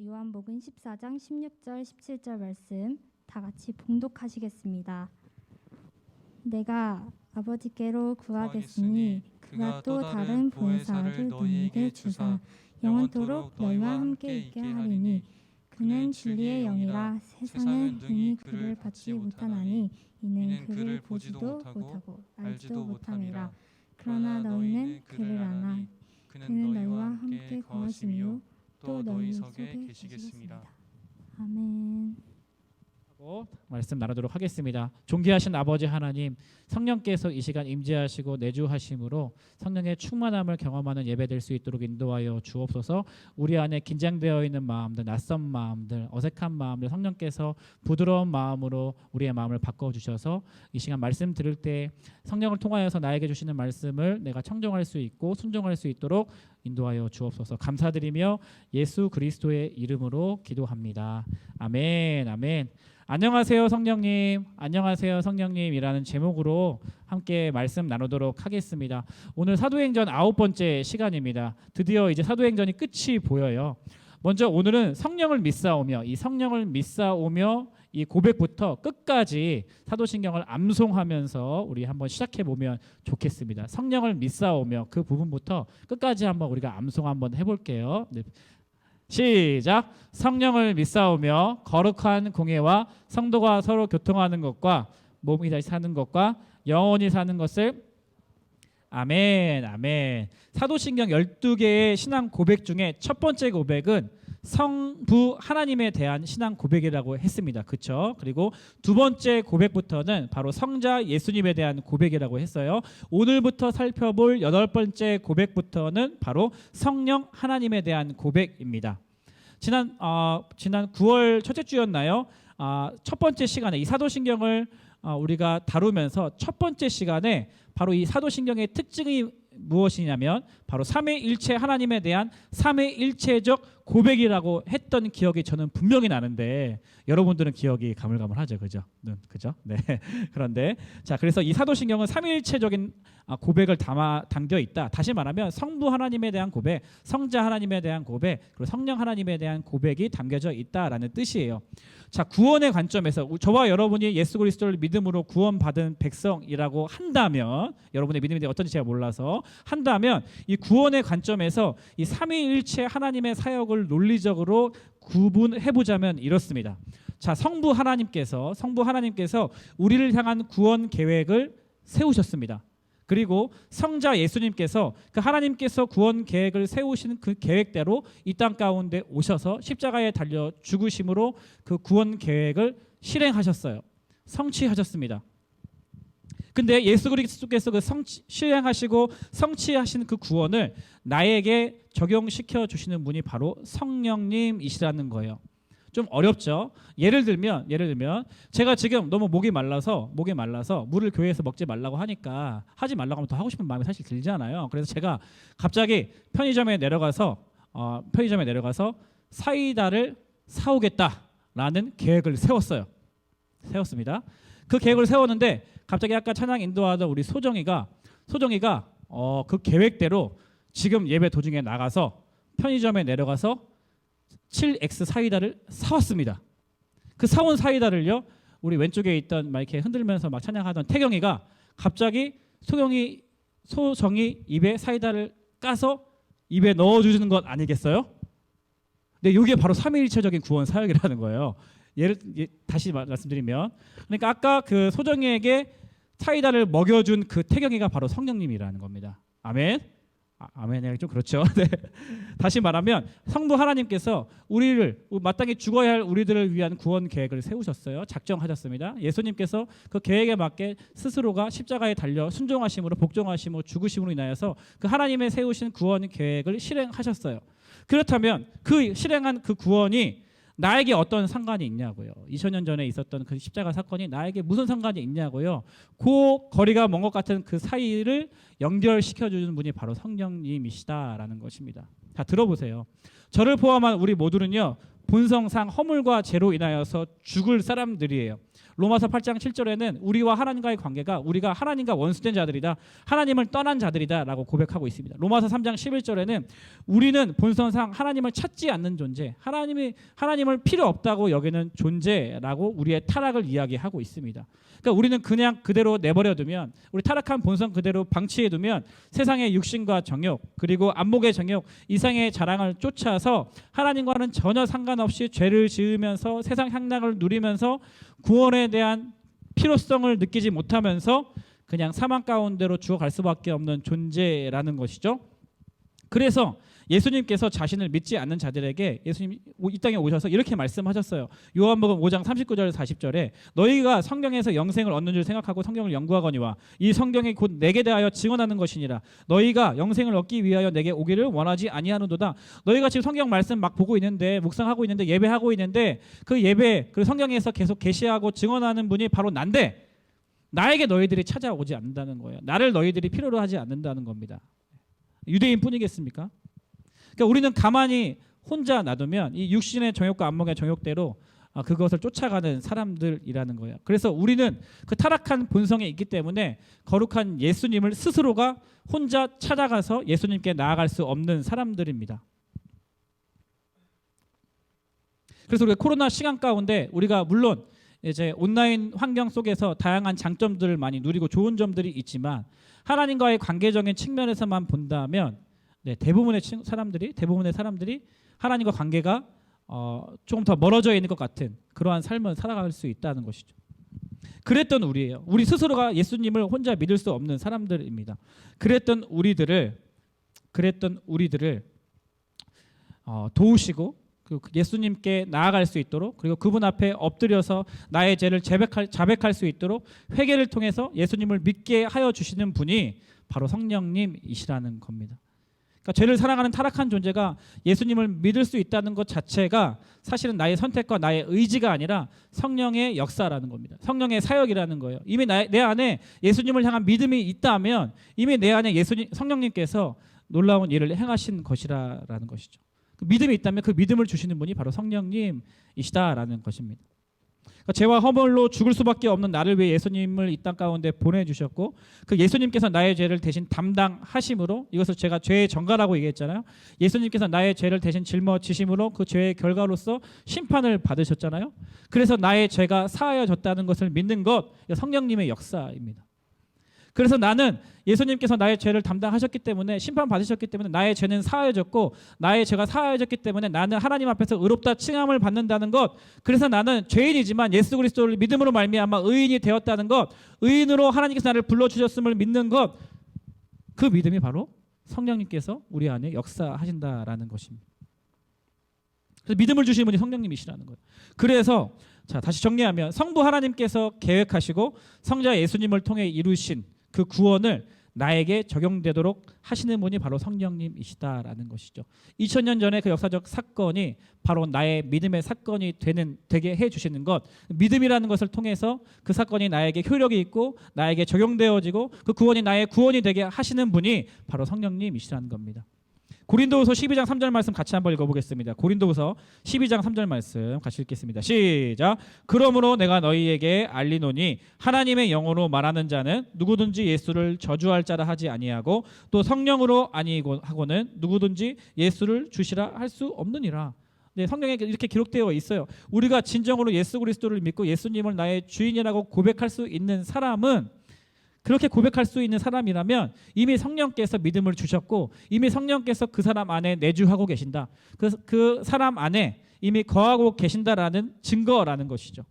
요한복음 14장 16절 17절 말씀 다 같이 봉독하시겠습니다. 내가 아버지께로 구하겠으니 그가 또 다른 보혜사를 너희에게 주사 영원토록 너희와 함께 있게 하리니 그는 진리의 영이라 세상은 능히 그를 받지 못하나니 이는 그를 보지도 못하고 알지도 못함이라. 그러나 너희는 그를 아나 그는 너희와 함께 거하시며 또 너희 속에 계시겠습니다. 아멘. 말씀 나누도록 하겠습니다. 존귀하신 아버지 하나님, 성령께서 이 시간 임재하시고 내주하심으로 성령의 충만함을 경험하는 예배될 수 있도록 인도하여 주옵소서. 우리 안에 긴장되어 있는 마음들, 낯선 마음들, 어색한 마음들 성령께서 부드러운 마음으로 우리의 마음을 바꿔주셔서 이 시간 말씀 들을 때 성령을 통하여서 나에게 주시는 말씀을 내가 청종할 수 있고 순종할 수 있도록 인도하여 주옵소서. 감사드리며 예수 그리스도의 이름으로 기도합니다. 아멘. 아멘. 안녕하세요 성령님, 안녕하세요 성령님이라는 제목으로 함께 말씀 나누도록 하겠습니다. 오늘 사도행전 9번째 시간입니다. 드디어 이제 사도행전이 끝이 보여요. 먼저 오늘은 성령을 믿사오며, 이 성령을 믿사오며 이 고백부터 끝까지 사도신경을 암송하면서 우리 한번 시작해 보면 좋겠습니다. 성령을 믿사오며 그 부분부터 끝까지 한번 우리가 암송 한번 해볼게요. 네. 시작. 성령을 믿사오며 거룩한 공예와 성도가 서로 교통하는 것과 몸이 다시 사는 것과 영원히 사는 것을. 아멘. 아멘. 사도신경 12개의 신앙 고백 중에 첫 번째 고백은 성부 하나님에 대한 신앙 고백이라고 했습니다. 그렇죠? 그리고 두 번째 고백부터는 바로 성자 예수님에 대한 고백이라고 했어요. 오늘부터 살펴볼 8번째 고백부터는 바로 성령 하나님에 대한 고백입니다. 지난 9월 첫째 주였나요? 첫 번째 시간에 이 사도신경을 우리가 다루면서 첫 번째 시간에 바로 이 사도신경의 특징이 무엇이냐면 바로 삼위일체 하나님에 대한 삼위일체적 고백이라고 했던 기억이 저는 분명히 나는데 여러분들은 기억이 가물가물하죠, 그죠? 그죠? 네. 그런데 자, 그래서 이 사도신경은 삼위일체적인 고백을 담겨 있다. 다시 말하면 성부 하나님에 대한 고백, 성자 하나님에 대한 고백, 그리고 성령 하나님에 대한 고백이 담겨져 있다라는 뜻이에요. 자, 구원의 관점에서 저와 여러분이 예수 그리스도를 믿음으로 구원받은 백성이라고 한다면, 여러분의 믿음이 어떤지 제가 몰라서 한다면 이 구원의 관점에서 이 삼위일체 하나님의 사역을 논리적으로 구분해보자면 이렇습니다. 자, 성부 하나님께서 우리를 향한 구원 계획을 세우셨습니다. 그리고 성자 예수님께서 그 하나님께서 구원 계획을 세우신 그 계획대로 이 땅 가운데 오셔서 십자가에 달려 죽으심으로 그 구원 계획을 실행하셨어요. 성취하셨습니다. 근데 예수 그리스도께서 그 실행하시고 성취하신 그 구원을 나에게 적용시켜 주시는 분이 바로 성령님이시라는 거예요. 좀 어렵죠. 예를 들면 제가 지금 너무 목이 말라서 물을 교회에서 먹지 말라고 하니까 하지 말라고 하면 더 하고 싶은 마음이 사실 들잖아요. 그래서 제가 갑자기 편의점에 내려가서 사이다를 사오겠다라는 계획을 세웠습니다. 그 계획을 세웠는데 갑자기 아까 찬양 인도하던 우리 소정이가 그 계획대로 지금 예배 도중에 나가서 편의점에 내려가서 7X 사이다를 사왔습니다. 그 사온 사이다를요, 우리 왼쪽에 있던 막 이렇게 흔들면서 막 찬양하던 태경이가 갑자기 소정이 입에 사이다를 까서 입에 넣어주는 것 아니겠어요? 근데 이게 바로 삼위일체적인 구원 사역이라는 거예요. 다시 말씀드리면, 그러니까 아까 그 소정이에게 사이다를 먹여준 그 태경이가 바로 성령님이라는 겁니다. 아멘. 아멘. 좀 그렇죠. 네. 다시 말하면 성부 하나님께서 우리를 마땅히 죽어야 할 우리들을 위한 구원 계획을 세우셨어요. 작정하셨습니다. 예수님께서 그 계획에 맞게 스스로가 십자가에 달려 순종하심으로 복종하심으로 죽으심으로 인하여서 그 하나님의 세우신 구원 계획을 실행하셨어요. 그렇다면 그 실행한 그 구원이 나에게 어떤 상관이 있냐고요. 2000년 전에 있었던 그 십자가 사건이 나에게 무슨 상관이 있냐고요. 그 거리가 먼 것 같은 그 사이를 연결시켜주는 분이 바로 성령님이시다라는 것입니다. 자, 들어보세요. 저를 포함한 우리 모두는요, 본성상 허물과 죄로 인하여서 죽을 사람들이에요. 로마서 8장 7절에는 우리와 하나님과의 관계가 우리가 하나님과 원수된 자들이다, 하나님을 떠난 자들이다라고 고백하고 있습니다. 로마서 3장 11절에는 우리는 본성상 하나님을 찾지 않는 존재, 하나님을 필요 없다고 여기는 존재라고 우리의 타락을 이야기하고 있습니다. 그러니까 우리는 그냥 그대로 내버려두면, 우리 타락한 본성 그대로 방치해두면 세상의 육신과 정욕, 그리고 안목의 정욕, 이상의 자랑을 쫓아서 하나님과는 전혀 상관없이 죄를 지으면서 세상 향락을 누리면서 구원에 대한 필요성을 느끼지 못하면서 그냥 사망 가운데로 죽어갈 수밖에 없는 존재라는 것이죠. 그래서 예수님께서 자신을 믿지 않는 자들에게 예수님이 이 땅에 오셔서 이렇게 말씀하셨어요. 요한복음 5장 39절 40절에 너희가 성경에서 영생을 얻는 줄 생각하고 성경을 연구하거니와 이 성경이 곧 내게 대하여 증언하는 것이니라. 너희가 영생을 얻기 위하여 내게 오기를 원하지 아니하는도다. 너희가 지금 성경 말씀 막 보고 있는데, 묵상하고 있는데, 예배하고 있는데, 그 예배, 그 성경에서 계속 계시하고 증언하는 분이 바로 난데 나에게 너희들이 찾아오지 않는다는 거예요. 나를 너희들이 필요로 하지 않는다는 겁니다. 유대인뿐이겠습니까? 그러니까 우리는 가만히 혼자 놔두면 이 육신의 정욕과 안목의 정욕대로 그것을 쫓아가는 사람들이라는 거예요. 그래서 우리는 그 타락한 본성에 있기 때문에 거룩한 예수님을 스스로가 혼자 찾아가서 예수님께 나아갈 수 없는 사람들입니다. 그래서 우리가 코로나 시간 가운데 우리가 물론 이제 온라인 환경 속에서 다양한 장점들을 많이 누리고 좋은 점들이 있지만 하나님과의 관계적인 측면에서만 본다면 대부분의 사람들이 하나님과 관계가 조금 더 멀어져 있는 것 같은 그러한 삶을 살아갈 수 있다는 것이죠. 그랬던 우리예요. 우리 스스로가 예수님을 혼자 믿을 수 없는 사람들입니다. 그랬던 우리들을 도우시고 예수님께 나아갈 수 있도록, 그리고 그분 앞에 엎드려서 나의 죄를 자백할 수 있도록 회개를 통해서 예수님을 믿게 하여 주시는 분이 바로 성령님이시라는 겁니다. 그러니까 죄를 사랑하는 타락한 존재가 예수님을 믿을 수 있다는 것 자체가 사실은 나의 선택과 나의 의지가 아니라 성령의 역사라는 겁니다. 성령의 사역이라는 거예요. 이미 내 안에 예수님을 향한 믿음이 있다면 이미 내 안에 성령님께서 놀라운 일을 행하신 것이라는 것이죠. 그 믿음이 있다면 그 믿음을 주시는 분이 바로 성령님이시다라는 것입니다. 그러니까 죄와 허물로 죽을 수밖에 없는 나를 위해 예수님을 이 땅 가운데 보내주셨고, 그 예수님께서 나의 죄를 대신 담당하심으로, 이것을 제가 죄의 전가라고 얘기했잖아요. 예수님께서 나의 죄를 대신 짊어지심으로 그 죄의 결과로서 심판을 받으셨잖아요. 그래서 나의 죄가 사하여졌다는 것을 믿는 것, 성령님의 역사입니다. 그래서 나는 예수님께서 나의 죄를 담당하셨기 때문에, 심판 받으셨기 때문에 나의 죄는 사하여졌고, 나의 죄가 사하여졌기 때문에 나는 하나님 앞에서 의롭다 칭함을 받는다는 것, 그래서 나는 죄인이지만 예수 그리스도를 믿음으로 말미암아 의인이 되었다는 것, 의인으로 하나님께서 나를 불러주셨음을 믿는 것, 그 믿음이 바로 성령님께서 우리 안에 역사하신다라는 것입니다. 그래서 믿음을 주시는 분이 성령님이시라는 거예요. 그래서 다시 정리하면 성부 하나님께서 계획하시고 성자 예수님을 통해 이루신 그 구원을 나에게 적용되도록 하시는 분이 바로 성령님이시다라는 것이죠. 2000년 전에 그 역사적 사건이 바로 나의 믿음의 사건이 되게 해주시는 것, 믿음이라는 것을 통해서 그 사건이 나에게 효력이 있고 나에게 적용되어지고 그 구원이 나의 구원이 되게 하시는 분이 바로 성령님이시라는 겁니다. 고린도후서 12장 3절 말씀 같이 한번 읽어보겠습니다. 고린도후서 12장 3절 말씀 같이 읽겠습니다. 시작. 그러므로 내가 너희에게 알리노니 하나님의 영으로 말하는 자는 누구든지 예수를 저주할 자라 하지 아니하고 또 성령으로 아니하고는 누구든지 예수를 주시라 할 수 없느니라. 네, 성경에 이렇게 기록되어 있어요. 우리가 진정으로 예수 그리스도를 믿고 예수님을 나의 주인이라고 고백할 수 있는 사람은, 그렇게 고백할 수 있는 사람이라면 이미 성령께서 믿음을 주셨고 이미 성령께서 그 사람 안에 내주하고 계신다. 그 사람 안에 이미 거하고 계신다라는 증거라는 것이죠.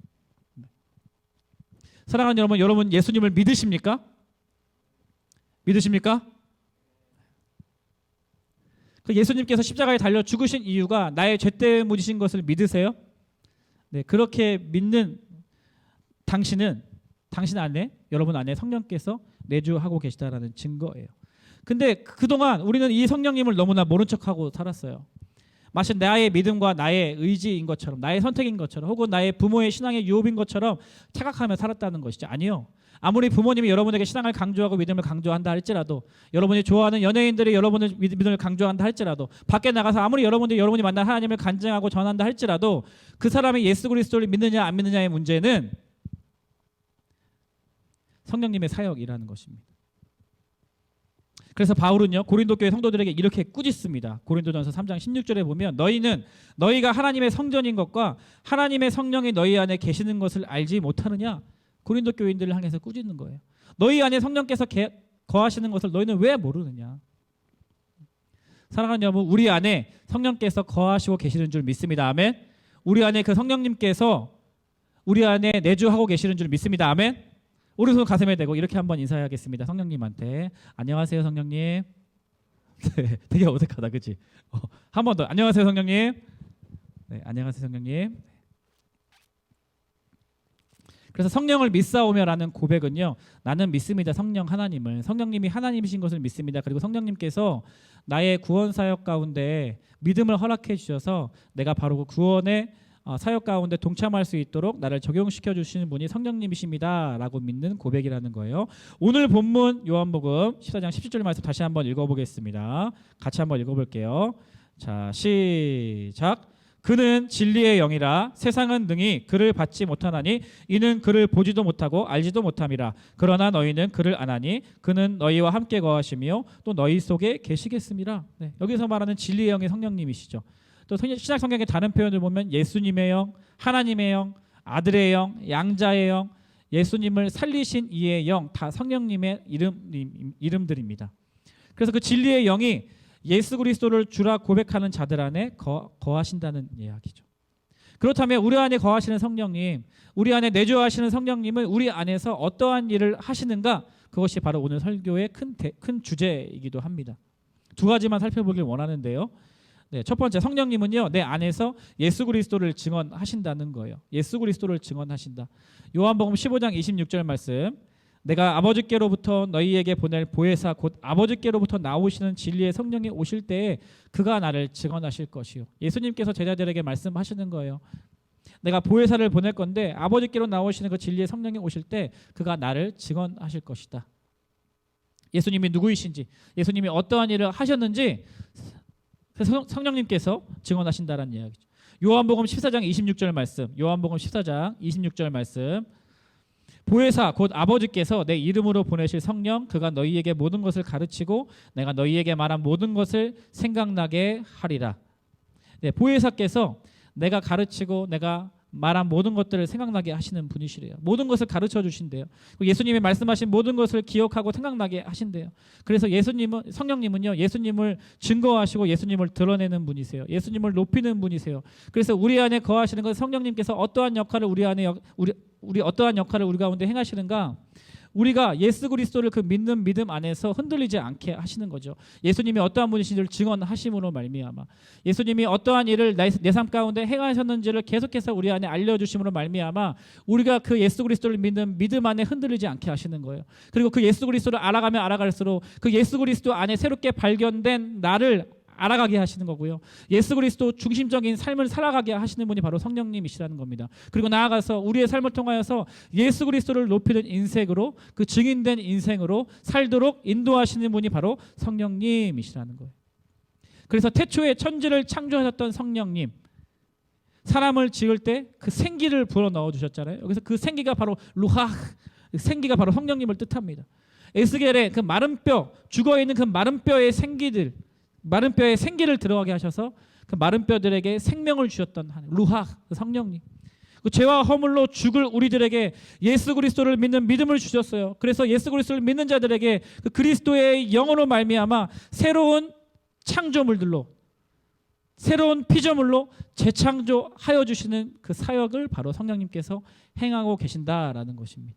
사랑하는 여러분 예수님을 믿으십니까? 믿으십니까? 그 예수님께서 십자가에 달려 죽으신 이유가 나의 죄 때문에 묻으신 것을 믿으세요? 네, 그렇게 믿는 당신 안에, 여러분 안에 성령께서 내주하고 계시다라는 증거예요. 근데 그동안 우리는 이 성령님을 너무나 모른 척하고 살았어요. 마치 나의 믿음과 나의 의지인 것처럼, 나의 선택인 것처럼, 혹은 나의 부모의 신앙의 유업인 것처럼 착각하며 살았다는 것이죠. 아니요. 아무리 부모님이 여러분에게 신앙을 강조하고 믿음을 강조한다 할지라도, 여러분이 좋아하는 연예인들이 여러분의 믿음을 강조한다 할지라도, 밖에 나가서 아무리 여러분이 만난 하나님을 간증하고 전한다 할지라도 그 사람이 예수 그리스도를 믿느냐 안 믿느냐의 문제는 성령님의 사역이라는 것입니다. 그래서 바울은요, 고린도 교회 성도들에게 이렇게 꾸짖습니다. 고린도전서 3장 16절에 보면 너희가 하나님의 성전인 것과 하나님의 성령이 너희 안에 계시는 것을 알지 못하느냐. 고린도 교인들을 향해서 꾸짖는 거예요. 너희 안에 성령께서 거하시는 것을 너희는 왜 모르느냐. 사랑하는 여러분, 우리 안에 성령께서 거하시고 계시는 줄 믿습니다. 아멘. 우리 안에 그 성령님께서 우리 안에 내주하고 계시는 줄 믿습니다. 아멘. 오른손 가슴에 대고 이렇게 한번 인사하겠습니다. 성령님한테. 안녕하세요 성령님. 네, 되게 어색하다 그치? 한 번 더. 안녕하세요 성령님. 네, 안녕하세요 성령님. 그래서 성령을 믿사오며라는 고백은요, 나는 믿습니다. 성령 하나님을, 성령님이 하나님이신 것을 믿습니다. 그리고 성령님께서 나의 구원 사역 가운데 믿음을 허락해 주셔서 내가 바로 그 구원의 사역 가운데 동참할 수 있도록 나를 적용시켜 주시는 분이 성령님이십니다 라고 믿는 고백이라는 거예요. 오늘 본문 요한복음 14장 17절 말씀 다시 한번 읽어보겠습니다. 같이 한번 읽어볼게요. 자, 시작. 그는 진리의 영이라 세상은 능히 그를 받지 못하나니 이는 그를 보지도 못하고 알지도 못함이라. 그러나 너희는 그를 아나니 그는 너희와 함께 거하시며 또 너희 속에 계시겠습니다. 네, 여기서 말하는 진리의 영이 성령님이시죠. 또 신약 성경의 다른 표현을 보면 예수님의 영, 하나님의 영, 아들의 영, 양자의 영, 예수님을 살리신 이의 영, 다 성령님의 이름들입니다. 그래서 그 진리의 영이 예수 그리스도를 주라 고백하는 자들 안에 거하신다는 이야기죠. 그렇다면 우리 안에 거하시는 성령님, 우리 안에 내주하시는 성령님은 우리 안에서 어떠한 일을 하시는가? 그것이 바로 오늘 설교의 큰 주제이기도 합니다. 두 가지만 살펴보길 원하는데요. 네, 첫 번째, 성령님은요, 내 안에서 예수 그리스도를 증언하신다는 거예요. 예수 그리스도를 증언하신다. 요한복음 15장 26절 말씀. 내가 아버지께로부터 너희에게 보낼 보혜사 곧 아버지께로부터 나오시는 진리의 성령이 오실 때에 그가 나를 증언하실 것이요. 예수님께서 제자들에게 말씀하시는 거예요. 내가 보혜사를 보낼 건데 아버지께로 나오시는 그 진리의 성령이 오실 때 그가 나를 증언하실 것이다. 예수님이 누구이신지, 예수님이 어떠한 일을 하셨는지 성령님께서 증언하신다라는 이야기죠. 요한복음 14장 26절 말씀. 요한복음 14장 26절 말씀. 보혜사 곧 아버지께서 내 이름으로 보내실 성령 그가 너희에게 모든 것을 가르치고 내가 너희에게 말한 모든 것을 생각나게 하리라. 네, 보혜사께서 내가 가르치고 내가 말한 모든 것들을 생각나게 하시는 분이시래요. 모든 것을 가르쳐 주신대요. 예수님이 말씀하신 모든 것을 기억하고 생각나게 하신대요. 그래서 성령님은요, 예수님을 증거하시고 예수님을 드러내는 분이세요. 예수님을 높이는 분이세요. 그래서 우리 안에 거하시는 것, 성령님께서 어떠한 역할을 어떠한 역할을 우리 가운데 행하시는가? 우리가 예수 그리스도를 그 믿는 믿음 안에서 흔들리지 않게 하시는 거죠. 예수님이 어떠한 분이신지를 증언하심으로 말미암아, 예수님이 어떠한 일을 내 삶 가운데 행하셨는지를 계속해서 우리 안에 알려주심으로 말미암아 우리가 그 예수 그리스도를 믿는 믿음 안에 흔들리지 않게 하시는 거예요. 그리고 그 예수 그리스도를 알아가면 알아갈수록 그 예수 그리스도 안에 새롭게 발견된 나를 알아가게 하시는 거고요. 예수 그리스도 중심적인 삶을 살아가게 하시는 분이 바로 성령님이시라는 겁니다. 그리고 나아가서 우리의 삶을 통하여서 예수 그리스도를 높이는 인생으로, 그 증인된 인생으로 살도록 인도하시는 분이 바로 성령님이시라는 거예요. 그래서 태초에 천지를 창조하셨던 성령님, 사람을 지을 때 그 생기를 불어 넣어 주셨잖아요. 여기서 그 생기가 바로 루하흐, 생기가 바로 성령님을 뜻합니다. 에스겔의 그 마른 뼈, 죽어 있는 그 마른 뼈의 생기들, 마른 뼈에 생기를 들어가게 하셔서 그 마른 뼈들에게 생명을 주셨던 루하, 그 성령님. 그 죄와 허물로 죽을 우리들에게 예수 그리스도를 믿는 믿음을 주셨어요. 그래서 예수 그리스도를 믿는 자들에게 그 그리스도의 영으로 말미암아 새로운 창조물들로, 새로운 피조물로 재창조하여 주시는 그 사역을 바로 성령님께서 행하고 계신다라는 것입니다.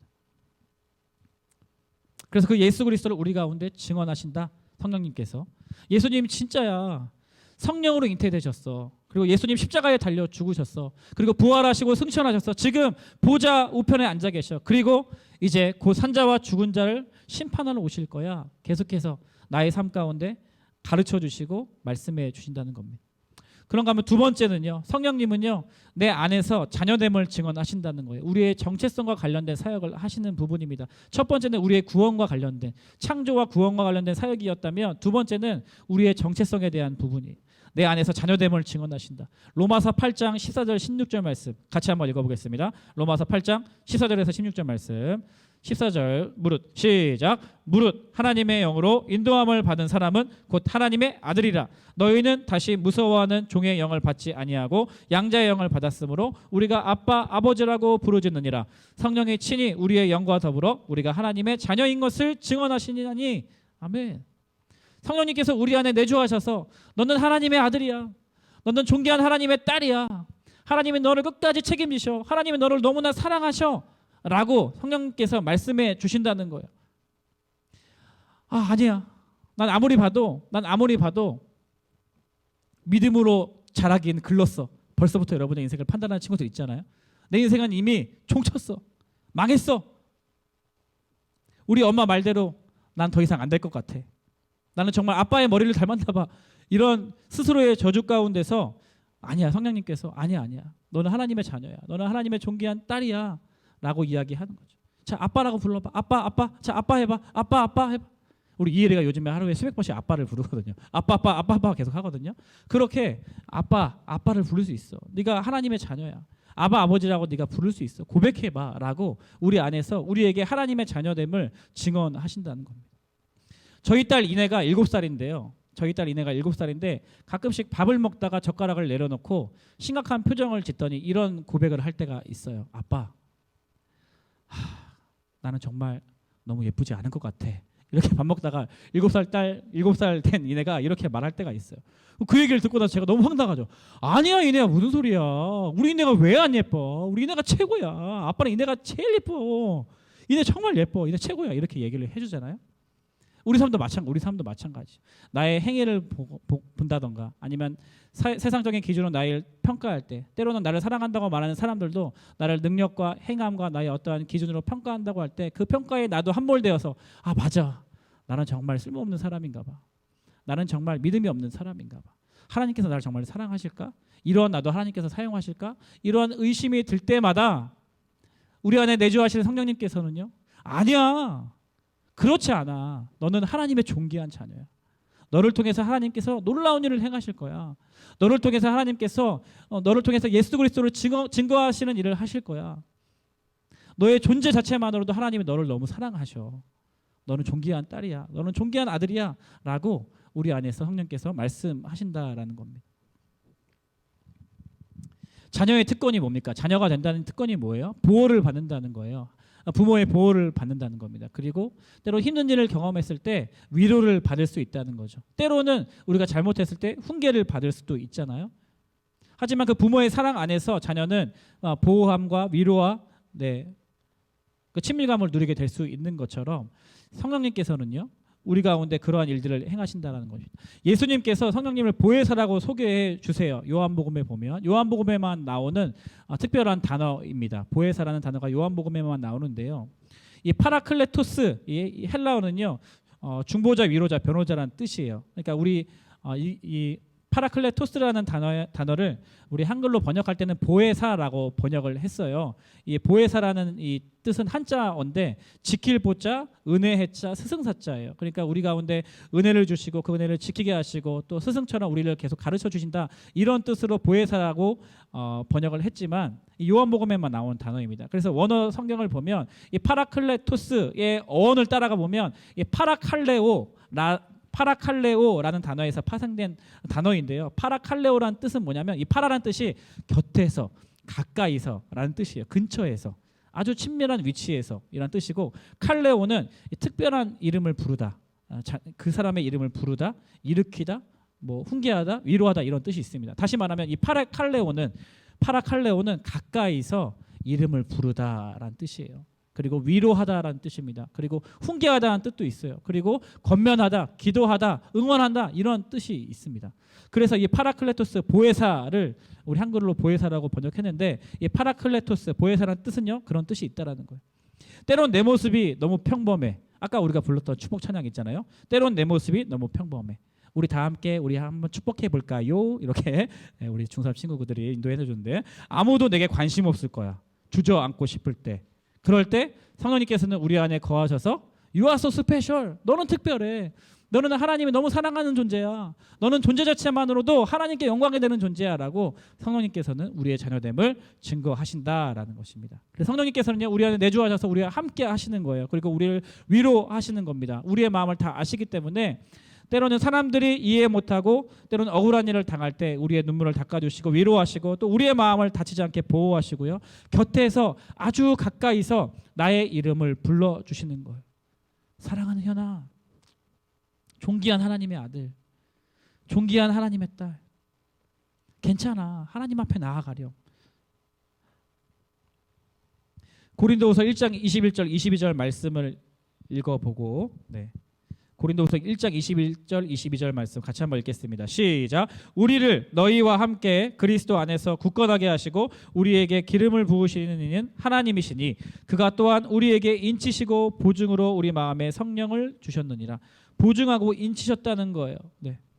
그래서 그 예수 그리스도를 우리 가운데 증언하신다. 성령님께서. 예수님 진짜야. 성령으로 잉태되셨어. 그리고 예수님 십자가에 달려 죽으셨어. 그리고 부활하시고 승천하셨어. 지금 보좌 우편에 앉아 계셔. 그리고 이제 곧 산자와 죽은 자를 심판하러 오실 거야. 계속해서 나의 삶 가운데 가르쳐 주시고 말씀해 주신다는 겁니다. 그런가 하면 두 번째는요. 성령님은요. 내 안에서 자녀됨을 증언하신다는 거예요. 우리의 정체성과 관련된 사역을 하시는 부분입니다. 첫 번째는 우리의 구원과 관련된 창조와 구원과 관련된 사역이었다면 두 번째는 우리의 정체성에 대한 부분이에요. 내 안에서 자녀됨을 증언하신다. 로마서 8장 14절 16절 말씀 같이 한번 읽어보겠습니다. 로마서 8장 14절에서 16절 말씀. 14절 무릇 시작. 무릇 하나님의 영으로 인도함을 받은 사람은 곧 하나님의 아들이라. 너희는 다시 무서워하는 종의 영을 받지 아니하고 양자의 영을 받았으므로 우리가 아빠 아버지라고 부르짖느니라. 성령이 친히 우리의 영과 더불어 우리가 하나님의 자녀인 것을 증언하시니라니. 아멘. 성령님께서 우리 안에 내주하셔서 너는 하나님의 아들이야. 너는 존귀한 하나님의 딸이야. 하나님이 너를 끝까지 책임지셔. 하나님이 너를 너무나 사랑하셔. 라고 성령님께서 말씀해 주신다는 거예요. 아니야. 난 아무리 봐도 믿음으로 자라긴 글렀어. 벌써부터 여러분의 인생을 판단하는 친구들 있잖아요. 내 인생은 이미 총쳤어. 망했어. 우리 엄마 말대로 난 더 이상 안 될 것 같아. 나는 정말 아빠의 머리를 닮았나 봐. 이런 스스로의 저주 가운데서 아니야. 성령님께서 아니야. 너는 하나님의 자녀야. 너는 하나님의 존귀한 딸이야. 라고 이야기하는 거죠. 자, 아빠라고 불러봐. 아빠. 자, 아빠 해봐. 아빠 해봐. 우리 이혜리가 요즘에 하루에 수백 번씩 아빠를 부르거든요. 아빠 계속 하거든요. 그렇게 아빠를 부를 수 있어. 네가 하나님의 자녀야. 아버지라고 네가 부를 수 있어. 고백해봐. 라고 우리 안에서 우리에게 하나님의 자녀됨을 증언하신다는 겁니다. 저희 딸 이내가 7살인데요. 저희 딸 이내가 7살인데 가끔씩 밥을 먹다가 젓가락을 내려놓고 심각한 표정을 짓더니 이런 고백을 할 때가 있어요. 아빠, 나는 정말 너무 예쁘지 않은 것 같아. 이렇게 밥 먹다가 7살 된 이내가 이렇게 말할 때가 있어요. 그 얘기를 듣고 나서 제가 너무 황당하죠. 아니야, 이내야, 무슨 소리야. 우리 이내가 왜 안 예뻐? 우리 이내가 최고야. 아빠는 이내가 제일 예뻐. 이내 정말 예뻐. 이내 최고야. 이렇게 얘기를 해주잖아요. 우리 삶도 마찬가지. 나의 행위를 본다던가 아니면 세상적인 기준으로 나를 평가할 때, 때로는 나를 사랑한다고 말하는 사람들도 나를 능력과 행함과 나의 어떠한 기준으로 평가한다고 할 때 그 평가에 나도 함몰되어서 맞아, 나는 정말 쓸모없는 사람인가 봐. 나는 정말 믿음이 없는 사람인가 봐. 하나님께서 나를 정말 사랑하실까? 이런 나도 하나님께서 사용하실까? 이런 의심이 들 때마다 우리 안에 내주하시는 성령님께서는요, 아니야, 그렇지 않아. 너는 하나님의 존귀한 자녀야. 너를 통해서 하나님께서 놀라운 일을 행하실 거야. 너를 통해서 하나님께서 너를 통해서 예수 그리스도를 증거하시는 일을 하실 거야. 너의 존재 자체만으로도 하나님이 너를 너무 사랑하셔. 너는 존귀한 딸이야. 너는 존귀한 아들이야. 라고 우리 안에서 성령께서 말씀하신다라는 겁니다. 자녀의 특권이 뭡니까? 자녀가 된다는 특권이 뭐예요? 보호를 받는다는 거예요. 부모의 보호를 받는다는 겁니다. 그리고 때로 힘든 일을 경험했을 때 위로를 받을 수 있다는 거죠. 때로는 우리가 잘못했을 때 훈계를 받을 수도 있잖아요. 하지만 그 부모의 사랑 안에서 자녀는 보호함과 위로와 그 친밀감을 누리게 될 수 있는 것처럼 성령님께서는요, 우리 가운데 그러한 일들을 행하신다는 것입니다. 예수님께서 성령님을 보혜사라고 소개해 주세요. 요한복음에 보면 요한복음에만 나오는 특별한 단어입니다. 보혜사라는 단어가 요한복음에만 나오는데요. 이 파라클레토스, 이 헬라어는요, 중보자, 위로자, 변호자라는 뜻이에요. 그러니까 우리 이 파라클레토스라는 단어를 우리 한글로 번역할 때는 보혜사라고 번역을 했어요. 이 보혜사라는 이 뜻은 한자어인데 지킬 보자, 은혜 해자, 스승사자예요. 그러니까 우리 가운데 은혜를 주시고 그 은혜를 지키게 하시고 또 스승처럼 우리를 계속 가르쳐 주신다, 이런 뜻으로 보혜사라고 번역을 했지만 이 요한복음에만 나온 단어입니다. 그래서 원어 성경을 보면 이 파라클레토스의 어원을 따라가 보면 이 파라칼레오라는 단어에서 파생된 단어인데요. 파라칼레오라는 뜻은 뭐냐면 이 파라라는 뜻이 곁에서, 가까이서라는 뜻이에요. 근처에서, 아주 친밀한 위치에서 이란 뜻이고, 칼레오는 특별한 이름을 부르다, 그 사람의 이름을 부르다, 일으키다, 뭐 훈계하다, 위로하다, 이런 뜻이 있습니다. 다시 말하면 이 파라칼레오는 가까이서 이름을 부르다라는 뜻이에요. 그리고 위로하다라는 뜻입니다. 그리고 훈계하다는 뜻도 있어요. 그리고 권면하다, 기도하다, 응원한다, 이런 뜻이 있습니다. 그래서 이 파라클레토스, 보혜사를 우리 한글로 보혜사라고 번역했는데, 이 파라클레토스, 보혜사라는 뜻은요, 그런 뜻이 있다라는 거예요. 때론 내 모습이 너무 평범해. 아까 우리가 불렀던 추복 찬양 있잖아요. 때론 내 모습이 너무 평범해. 우리 다 함께 우리 한번 축복해 볼까요? 이렇게 우리 중3 친구들이 인도해 주는데 아무도 내게 관심 없을 거야. 주저앉고 싶을 때. 그럴 때 성령님께서는 우리 안에 거하셔서 You are so special. 너는 특별해. 너는 하나님이 너무 사랑하는 존재야. 너는 존재 자체만으로도 하나님께 영광이 되는 존재야 라고 성령님께서는 우리의 자녀됨을 증거하신다라는 것입니다. 그래서 성령님께서는요, 우리 안에 내주하셔서 우리와 함께 하시는 거예요. 그리고 우리를 위로하시는 겁니다. 우리의 마음을 다 아시기 때문에 때로는 사람들이 이해 못하고 때로는 억울한 일을 당할 때 우리의 눈물을 닦아주시고 위로하시고 또 우리의 마음을 다치지 않게 보호하시고요. 곁에서 아주 가까이서 나의 이름을 불러주시는 거예요. 사랑하는 현아, 존귀한 하나님의 아들, 존귀한 하나님의 딸, 괜찮아. 하나님 앞에 나아가렴. 고린도후서 1장 21절 22절 말씀을 읽어보고 고린도후서 1장 21절 22절 말씀 같이 한번 읽겠습니다. 시작. 우리를 너희와 함께 그리스도 안에서 굳건하게 하시고 우리에게 기름을 부으시는 이는 하나님이시니 그가 또한 우리에게 인치시고 보증으로 우리 마음에 성령을 주셨느니라. 보증하고 인치셨다는 거예요.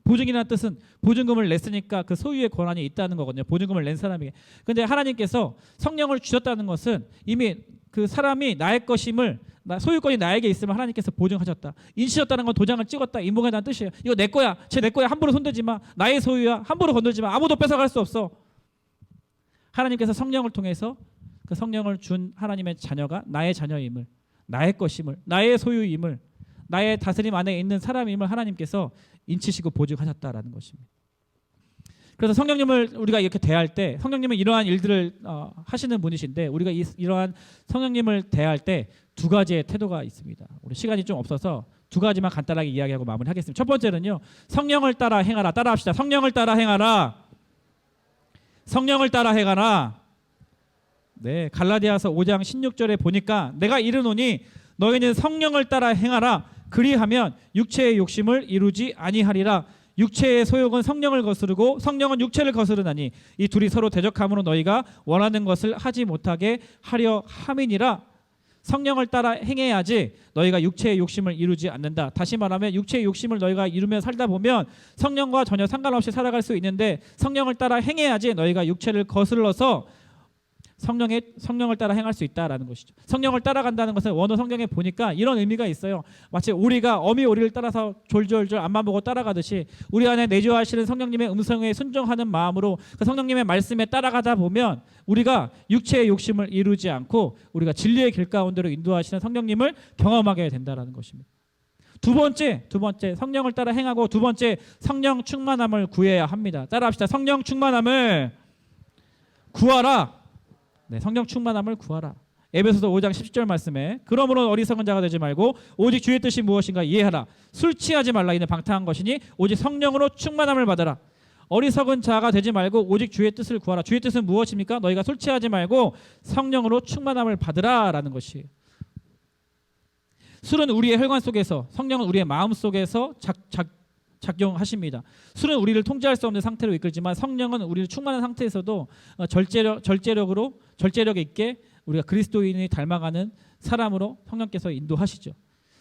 보증이라는 뜻은 보증금을 냈으니까 그 소유의 권한이 있다는 거거든요. 보증금을 낸 사람에게. 근데 하나님께서 성령을 주셨다는 것은 이미 그 사람이 나의 것임을, 소유권이 나에게 있으면 하나님께서 보증하셨다. 인치셨다는 건 도장을 찍었다, 인봉했다는 뜻이에요. 이거 내 거야, 쟤 내 거야, 함부로 손대지 마. 나의 소유야, 함부로 건들지 마. 아무도 뺏어갈 수 없어. 하나님께서 성령을 통해서 그 성령을 준 하나님의 자녀가 나의 자녀임을, 나의 것임을, 나의 소유임을, 나의 다스림 안에 있는 사람임을 하나님께서 인치시고 보증하셨다라는 것입니다. 그래서 성령님을 우리가 이렇게 대할 때, 성령님은 이러한 일들을 하시는 분이신데 우리가 이러한 성령님을 대할 때 두 가지의 태도가 있습니다. 우리 시간이 좀 없어서 두 가지만 간단하게 이야기하고 마무리하겠습니다. 첫 번째는요, 성령을 따라 행하라. 따라합시다. 성령을 따라 행하라. 성령을 따라 행하라. 갈라디아서 5장 16절에 보니까 내가 이르노니 너희는 성령을 따라 행하라. 그리하면 육체의 욕심을 이루지 아니하리라. 육체의 소욕은 성령을 거스르고 성령은 육체를 거스르나니 이 둘이 서로 대적함으로 너희가 원하는 것을 하지 못하게 하려 함이니라. 성령을 따라 행해야지 너희가 육체의 욕심을 이루지 않는다. 다시 말하면 육체의 욕심을 너희가 이루며 살다 보면 성령과 전혀 상관없이 살아갈 수 있는데 성령을 따라 행해야지 너희가 육체를 거슬러서 성령을 따라 행할 수 있다라는 것이죠. 성령을 따라간다는 것은 원어 성경에 보니까 이런 의미가 있어요. 마치 오리가 어미 오리를 따라서 졸졸졸 앞만 보고 따라가듯이 우리 안에 내주하시는 성령님의 음성에 순종하는 마음으로 그 성령님의 말씀에 따라가다 보면 우리가 육체의 욕심을 이루지 않고 우리가 진리의 길 가운데로 인도하시는 성령님을 경험하게 된다라는 것입니다. 두 번째 성령을 따라 행하고 두 번째 성령 충만함을 구해야 합니다. 따라합시다. 성령 충만함을 구하라. 성령 충만함을 구하라. 에베소서 5장 10절 말씀에 그러므로 어리석은 자가 되지 말고 오직 주의 뜻이 무엇인가 이해하라. 술 취하지 말라. 이는 방탕한 것이니 오직 성령으로 충만함을 받으라. 어리석은 자가 되지 말고 오직 주의 뜻을 구하라. 주의 뜻은 무엇입니까? 너희가 술 취하지 말고 성령으로 충만함을 받으라라는 것이에요. 술은 우리의 혈관 속에서, 성령은 우리의 마음 속에서 작용하십니다. 술은 우리를 통제할 수 없는 상태로 이끌지만 성령은 우리를 충만한 상태에서도 절제력 있게 우리가 그리스도인이 닮아가는 사람으로 성령께서 인도하시죠.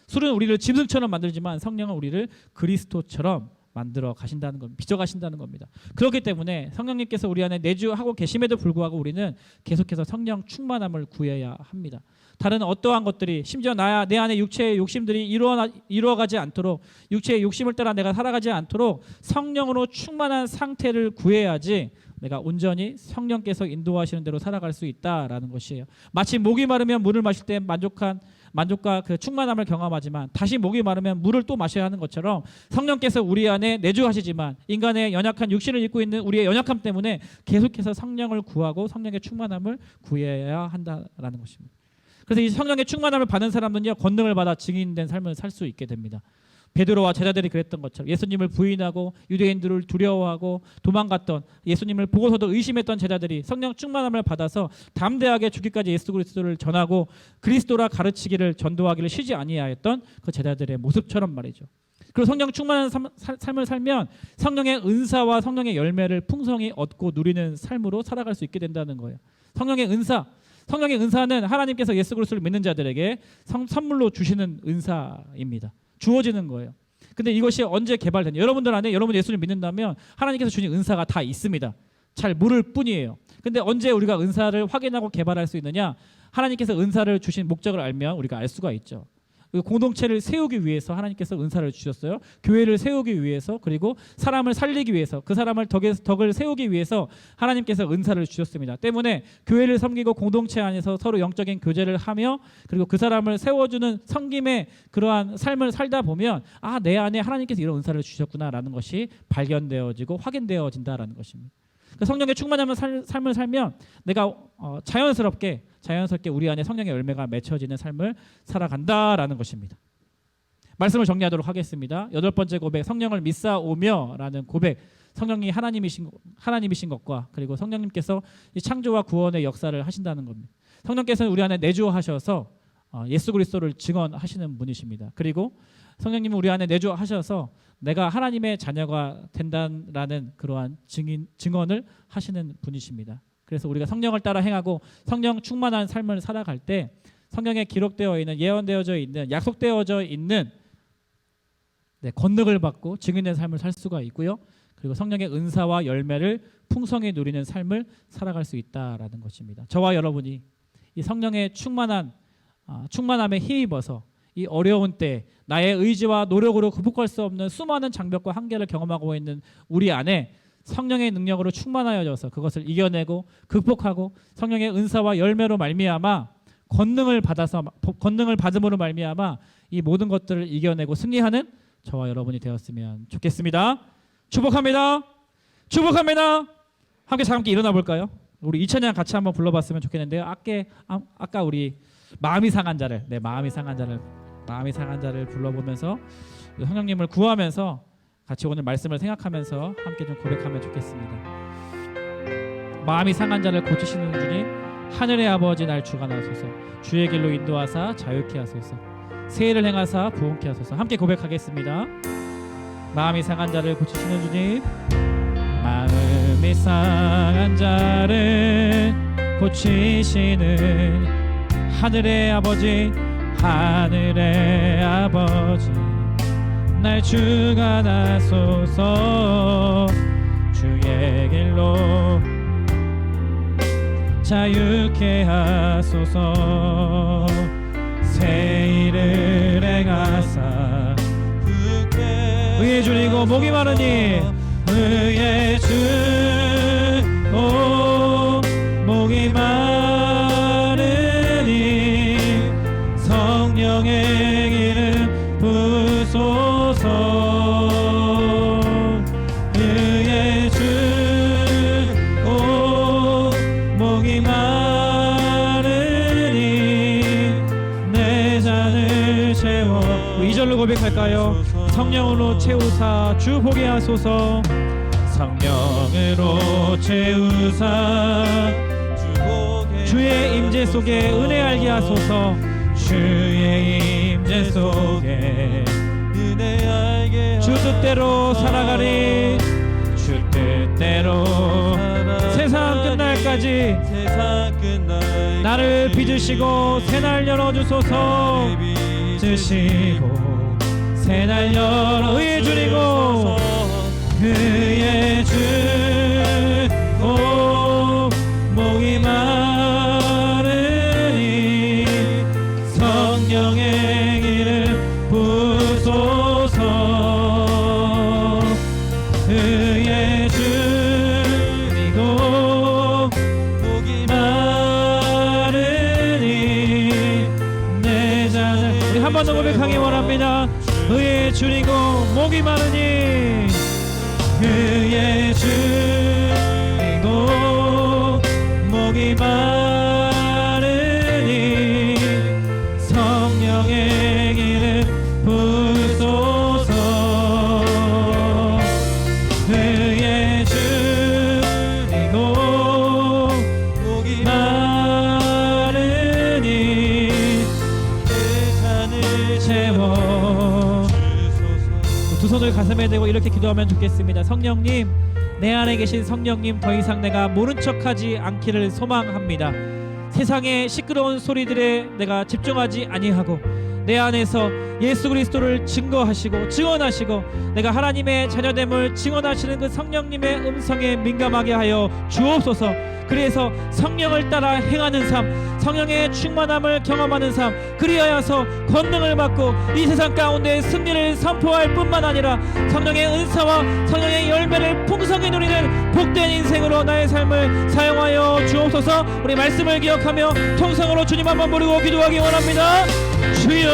술은 우리를 짐승처럼 만들지만 성령은 우리를 그리스도처럼 만들어 가신다는 겁니다. 빚어 가신다는 겁니다. 그렇기 때문에 성령님께서 우리 안에 내주하고 계심에도 불구하고 우리는 계속해서 성령 충만함을 구해야 합니다. 다른 어떠한 것들이 심지어 내 안에 육체의 욕심들이 이루어가지 않도록, 육체의 욕심을 따라 내가 살아가지 않도록 성령으로 충만한 상태를 구해야지 내가 온전히 성령께서 인도하시는 대로 살아갈 수 있다라는 것이에요. 마치 목이 마르면 물을 마실 때 만족과 그 충만함을 경험하지만 다시 목이 마르면 물을 또 마셔야 하는 것처럼 성령께서 우리 안에 내주하시지만 인간의 연약한 육신을 입고 있는 우리의 연약함 때문에 계속해서 성령을 구하고 성령의 충만함을 구해야 한다라는 것입니다. 그래서 이 성령의 충만함을 받는 사람은요, 권능을 받아 증인된 삶을 살 수 있게 됩니다. 베드로와 제자들이 그랬던 것처럼 예수님을 부인하고 유대인들을 두려워하고 도망갔던, 예수님을 보고서도 의심했던 제자들이 성령 충만함을 받아서 담대하게 죽기까지 예수 그리스도를 전하고 그리스도라 가르치기를 전도하기를 쉬지 아니하였던 그 제자들의 모습처럼 말이죠. 그리고 성령 충만한 삶을 살면 성령의 은사와 성령의 열매를 풍성히 얻고 누리는 삶으로 살아갈 수 있게 된다는 거예요. 성령의 은사는 하나님께서 예수 그리스도를 믿는 자들에게 선물로 주시는 은사입니다. 주어지는 거예요. 근데 이것이 언제 개발됐냐? 여러분들 안에 여러분 예수를 믿는다면 하나님께서 주신 은사가 다 있습니다. 잘 모를 뿐이에요. 근데 언제 우리가 은사를 확인하고 개발할 수 있느냐? 하나님께서 은사를 주신 목적을 알면 우리가 알 수가 있죠. 공동체를 세우기 위해서 하나님께서 은사를 주셨어요. 교회를 세우기 위해서, 그리고 사람을 살리기 위해서, 그 사람을 덕을 세우기 위해서 하나님께서 은사를 주셨습니다. 때문에 교회를 섬기고 공동체 안에서 서로 영적인 교제를 하며, 그리고 그 사람을 세워주는 섬김의 그러한 삶을 살다 보면 내 안에 하나님께서 이런 은사를 주셨구나라는 것이 발견되어지고 확인되어진다라는 것입니다. 성령의 충만한 삶을 살면 내가 자연스럽게 우리 안에 성령의 열매가 맺혀지는 삶을 살아간다라는 것입니다. 말씀을 정리하도록 하겠습니다. 8번째 고백, 성령을 믿사오며라는 고백. 성령이 하나님이신 것과, 그리고 성령님께서 이 창조와 구원의 역사를 하신다는 겁니다. 성령께서는 우리 안에 내주하셔서 예수 그리스도를 증언하시는 분이십니다. 그리고 성령님은 우리 안에 내주하셔서 내가 하나님의 자녀가 된다라는 그러한 증언을 하시는 분이십니다. 그래서 우리가 성령을 따라 행하고 성령 충만한 삶을 살아갈 때 성경에 기록되어 있는, 예언되어져 있는, 약속되어져 있는 권능을 받고 증인된 삶을 살 수가 있고요. 그리고 성령의 은사와 열매를 풍성히 누리는 삶을 살아갈 수 있다라는 것입니다. 저와 여러분이 이 성령의 충만함에 힘입어서 이 어려운 때 나의 의지와 노력으로 극복할 수 없는 수많은 장벽과 한계를 경험하고 있는 우리 안에 성령의 능력으로 충만하여져서 그것을 이겨내고 극복하고 성령의 은사와 열매로 말미암아 권능을 받음으로 말미암아 이 모든 것들을 이겨내고 승리하는 저와 여러분이 되었으면 좋겠습니다. 축복합니다. 함께 일어나 볼까요? 우리 이 찬양 같이 한번 불러봤으면 좋겠는데요. 아까 우리 마음이 상한 자를 불러보면서 성령님을 구하면서 같이 오늘 말씀을 생각하면서 함께 좀 고백하면 좋겠습니다. 마음이 상한 자를 고치시는 주님, 하늘의 아버지 날 주관하소서. 주의 길로 인도하사 자유케 하소서. 세일을 행하사 부흥케 하소서. 함께 고백하겠습니다. 마음이 상한 자를 고치시는 주님, 마음이 상한 자를 고치시는 하늘의 아버지 날 주관하소서. 주의 길로 자유케 하소서. 새 일을 행하사 의에 줄이고 목이 마르니 의에 줄고 목이 마르니 성령의 기름 부소서. 의에 줄고 목이 마르니 내 잔을 채워. 2절로 고백할까요? 성령으로 채우사 주 보게 하소서. 성령으로 채우사 주의 임재 속에 은혜 알게 하소서. 주의 임재 속에 은혜 알게 주 뜻대로 살아가리. 주 뜻대로 세상 끝날까지 나를 빚으시고 새날 열어주소서. 빚으시고 새날 열어 의에 줄이고 의에 줄고 목이 마르니 성령의 기름 부소서. 의에 줄이고 목이 마르니 내 잔을 우리 한 번 더 고백하기 원합니다. 의에 줄이고 목이 마르니 의에 줄이고 목이 마르니 성령의 기름 부소서. 의에 줄이고 목이 마르니 내 잔을 채워. 두 손을 가슴에 대고 이렇게 기도하면 좋겠습니다. 성령님, 내 안에 계신 성령님, 더 이상 내가 모른 척하지 않기를 소망합니다. 세상의 시끄러운 소리들에 내가 집중하지 아니하고 내 안에서 예수 그리스도를 증거하시고 증언하시고 내가 하나님의 자녀됨을 증언하시는 그 성령님의 음성에 민감하게 하여 주옵소서. 그래서 성령을 따라 행하는 삶, 성령의 충만함을 경험하는 삶, 그리하여서 권능을 받고 이 세상 가운데 승리를 선포할 뿐만 아니라 성령의 은사와 성령의 열매를 풍성히 누리는 복된 인생으로 나의 삶을 사용하여 주옵소서. 우리 말씀을 기억하며 통성으로 주님 한번 부르고 기도하기 원합니다. 주여.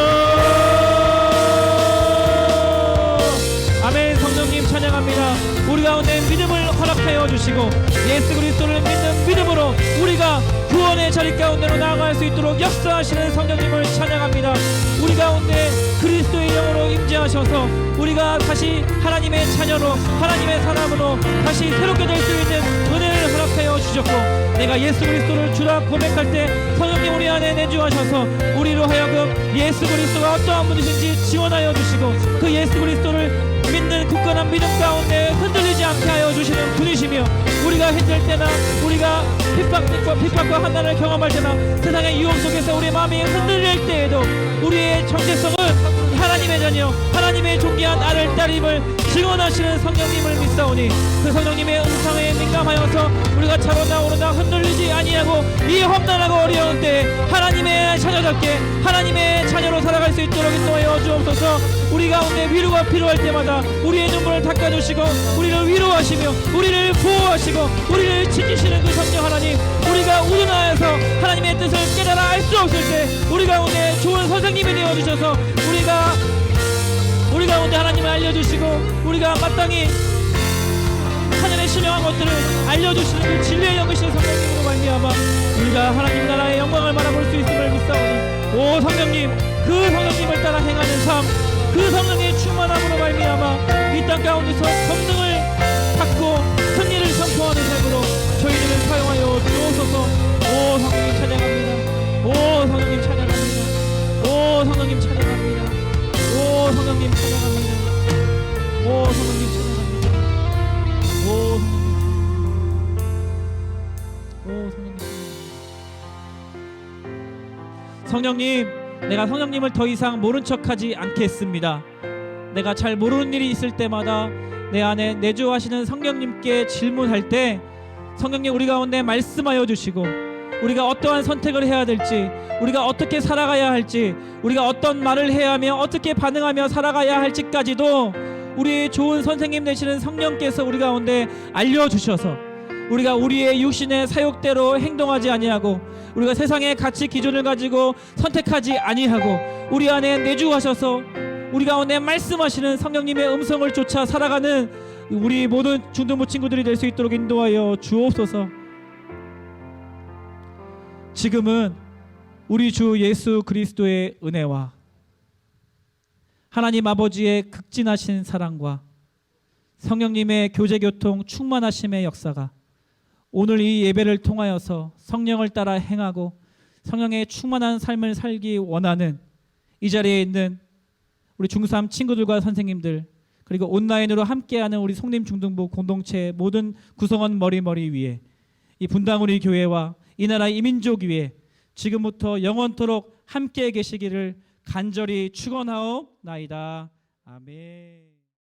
아멘. 성령님 찬양합니다. 우리 가운데 믿음을 허락하여 주시고 예수 그리스도를 믿는 믿음으로 우리가 구원의 자리 가운데로 나아갈 수 있도록 역사하시는 성령님을 찬양합니다. 우리 가운데 그리스도의 영으로 임재하셔서 우리가 다시 하나님의 자녀로 하나님의 사람으로 다시 새롭게 될 수 있는 은혜를 허락하여 주셨고 내가 예수 그리스도를 주라 고백할 때 성령님 우리 안에 내주하셔서 우리로 하여금 예수 그리스도가 어떠한 분이신지 지원하여 주시고 그 예수 그리스도를 믿는 굳건한 믿음 가운데 흔들리지 않게 하여 주시는 분이시며 우리가 힘들 때나 우리가 핍박과 환난을 경험할 때나 세상의 유혹 속에서 우리의 마음이 흔들릴 때에도 우리의 정체성은 하나님의 자녀 하나님의 존귀한 아들 딸임을 증언하시는 성령님을 믿사오니 그 성령님의 음성에 민감하여서 우리가 차로나 오르나 흔들리지 아니하고 이 험난하고 어려운 때에 하나님의 자녀답게 하나님의 자녀로 살아갈 수 있도록 인도하여 주옵소서. 우리 가운데 위로가 필요할 때마다 우리의 눈물을 닦아주시고 우리를 위로하시며 우리를 보호하시고 우리를 지키시는 그 성령 하나님, 우리가 우둔하여서 하나님의 뜻을 깨달아 알 수 없을 때 우리 가운데 좋은 선생님이 되어주셔서 우리 가운데 하나님을 알려주시고 우리가 마땅히 하늘에 신령한 것들을 알려주시는 그 진리의 영이신 성령님으로 말미암아 우리가 하나님 나라의 영광을 바라볼 수 있음을 믿사오니 오 성령님, 그 성령님을 따라 행하는 삶, 그 성령의 충만함으로 말미암아 이 땅 가운데서 권능을 받고 승리를 선포하는 삶으로 저희들을 사용하여 주옵소서. 오 성령님 찬양합니다. 오 성령님 찬양합니다. 오 성령님 찬양합니다. 오 성령님 찬양합니다. 오 성령님 찬양합니다. 오 성령님 찬양합니다. 성령님, 내가 성령님을 더 이상 모른 척하지 않겠습니다. 내가 잘 모르는 일이 있을 때마다 내 안에 내주하시는 성령님께 질문할 때 성령님 우리 가운데 말씀하여 주시고 우리가 어떠한 선택을 해야 될지, 우리가 어떻게 살아가야 할지, 우리가 어떤 말을 해야 하며 어떻게 반응하며 살아가야 할지까지도 우리의 좋은 선생님 되시는 성령께서 우리 가운데 알려주셔서 우리가 우리의 육신의 사욕대로 행동하지 아니하고 우리가 세상의 가치 기준을 가지고 선택하지 아니하고 우리 안에 내주하셔서 우리 가운데 말씀하시는 성령님의 음성을 쫓아 살아가는 우리 모든 중등부 친구들이 될 수 있도록 인도하여 주옵소서. 지금은 우리 주 예수 그리스도의 은혜와 하나님 아버지의 극진하신 사랑과 성령님의 교제교통 충만하심의 역사가 오늘 이 예배를 통하여서 성령을 따라 행하고 성령의 충만한 삶을 살기 원하는 이 자리에 있는 우리 중3 친구들과 선생님들, 그리고 온라인으로 함께하는 우리 송림 중등부 공동체 모든 구성원 머리 위에 이 분당우리 교회와 이 나라 이민족 위에 지금부터 영원토록 함께 계시기를 간절히 축원하옵나이다. 아멘.